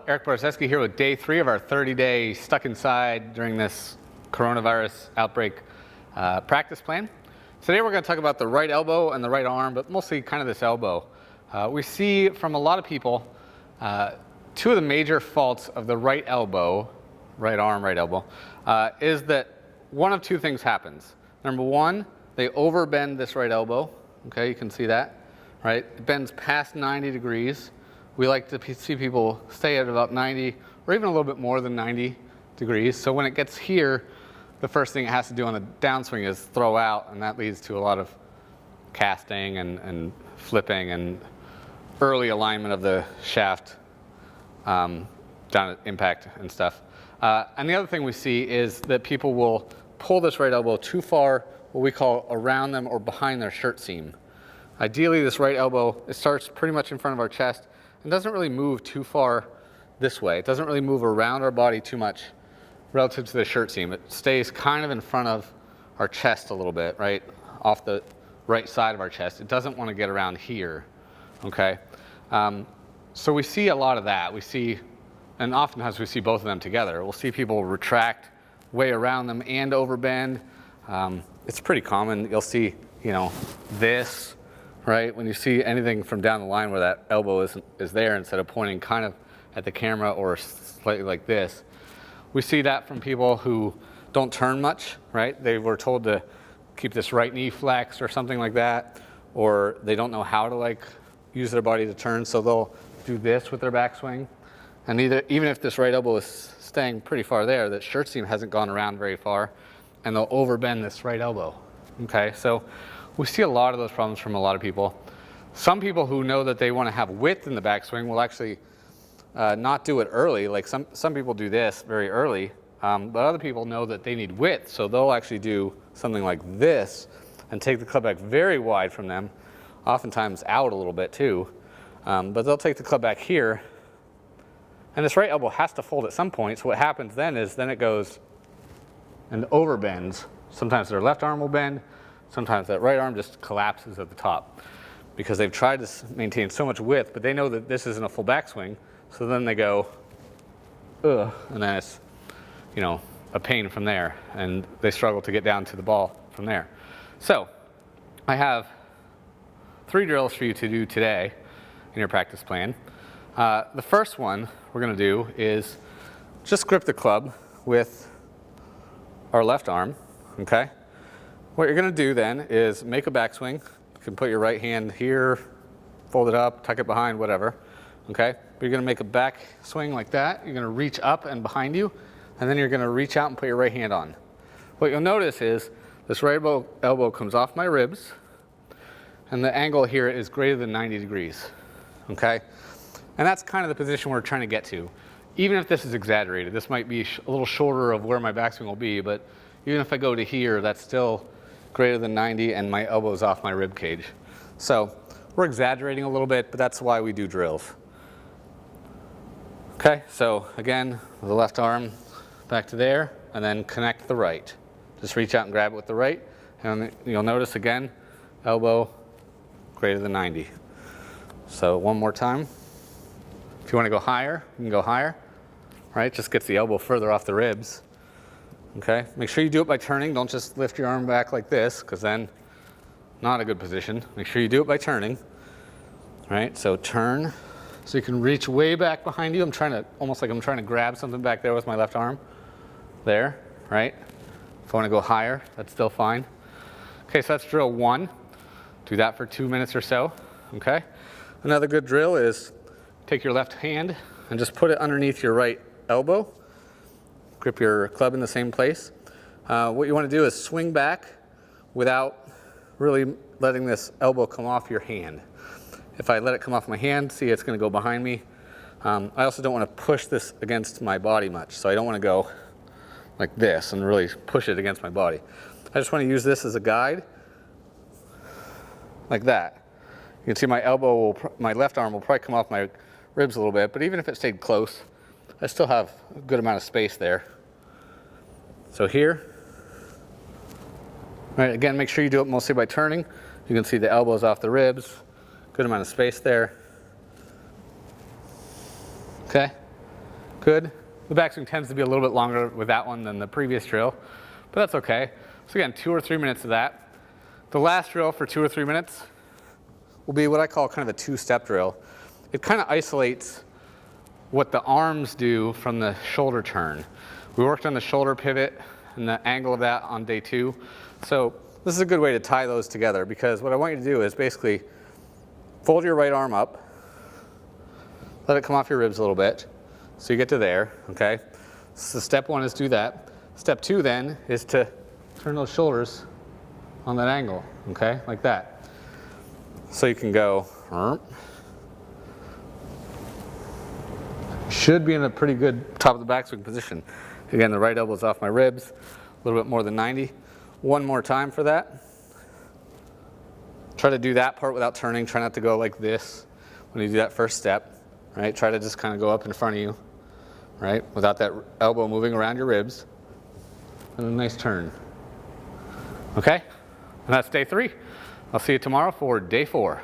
Eric Borzeski here with day 3 of our 30-day stuck inside during this coronavirus outbreak practice plan. Today we're going to talk about the right elbow and the right arm, but mostly kind of this elbow. We see from a lot of people two of the major faults of the right elbow, right arm, right elbow, is that one of two things happens. Number one, they overbend this right elbow. Okay, you can see that, right? It bends past 90 degrees. We like to see people stay at about 90 or even a little bit more than 90 degrees. So when it gets here, the first thing it has to do on the downswing is throw out, and that leads to a lot of casting and flipping and early alignment of the shaft down at impact and stuff. And the other thing we see is that people will pull this right elbow too far, what we call around them or behind their shirt seam. Ideally, this right elbow, it starts pretty much in front of our chest and doesn't really move too far this way. It doesn't really move around our body too much relative to the shirt seam. It stays kind of in front of our chest a little bit, right? Off the right side of our chest. It doesn't want to get around here, okay? So we see a lot of that. We see, and oftentimes we see both of them together. We'll see people retract way around them and overbend. It's pretty common. You'll see, this, right? When you see anything from down the line where that elbow is there instead of pointing kind of at the camera or slightly like this. We see that from people who don't turn much, right? They were told to keep this right knee flexed or something like that, or they don't know how to use their body to turn, so they'll do this with their backswing. And even if this right elbow is staying pretty far there, that shirt seam hasn't gone around very far, and they'll overbend this right elbow, okay? So we see a lot of those problems from a lot of people. Some people who know that they want to have width in the backswing will actually not do it early. Like some people do this very early, but other people know that they need width, so they'll actually do something like this and take the club back very wide from them, oftentimes out a little bit too. But they'll take the club back here, and this right elbow has to fold at some point, so what happens then is it goes and overbends. Sometimes their left arm will bend, sometimes that right arm just collapses at the top because they've tried to maintain so much width, but they know that this isn't a full backswing, so then they go, ugh, and then it's, a pain from there, and they struggle to get down to the ball from there. So I have 3 drills for you to do today in your practice plan. The first one we're going to do is just grip the club with our left arm, okay? What you're going to do then is make a backswing. You can put your right hand here, fold it up, tuck it behind, whatever, okay? But you're going to make a back swing like that. You're going to reach up and behind you, and then you're going to reach out and put your right hand on. What you'll notice is this right elbow comes off my ribs, and the angle here is greater than 90 degrees, okay? And that's kind of the position we're trying to get to. Even if this is exaggerated, this might be a little shorter of where my backswing will be, but even if I go to here, that's still greater than 90 and my elbow's off my rib cage. So we're exaggerating a little bit, but that's why we do drills. Okay, so again, the left arm back to there, and then connect the right. Just reach out and grab it with the right, and you'll notice again, elbow greater than 90. So one more time. If you want to go higher, you can go higher, right? Just gets the elbow further off the ribs. Okay, make sure you do it by turning. Don't just lift your arm back like this, because then not a good position. Make sure you do it by turning. Right, so turn, so you can reach way back behind you. Almost like I'm trying to grab something back there with my left arm. There, right? If I want to go higher, that's still fine. Okay, so that's drill 1. Do that for 2 minutes or so, okay? Another good drill is take your left hand and just put it underneath your right elbow. Grip your club in the same place. What you want to do is swing back without really letting this elbow come off your hand. If I let it come off my hand, see, it's going to go behind me. I also don't want to push this against my body much, so I don't want to go like this and really push it against my body. I just want to use this as a guide, like that. You can see my left arm will probably come off my ribs a little bit, but even if it stayed close, I still have a good amount of space there. So here, right, again, make sure you do it mostly by turning. You can see the elbows off the ribs, good amount of space there. Okay, Good. The backswing tends to be a little bit longer with that one than the previous drill, but that's okay. So again, 2 or 3 minutes of that. The last drill for 2 or 3 minutes will be what I call kind of a two-step drill. It kind of isolates what the arms do from the shoulder turn. We worked on the shoulder pivot and the angle of that on day 2. So this is a good way to tie those together, because what I want you to do is basically fold your right arm up, let it come off your ribs a little bit, so you get to there, okay? So step 1 is do that. Step 2 then is to turn those shoulders on that angle, okay, like that. So you can go, should be in a pretty good top of the backswing position. Again, the right elbow's off my ribs, a little bit more than 90. One more time for that. Try to do that part without turning. Try not to go like this when you do that first step, right? Try to just kind of go up in front of you, right? Without that elbow moving around your ribs. And a nice turn. Okay? And that's day 3. I'll see you tomorrow for day 4.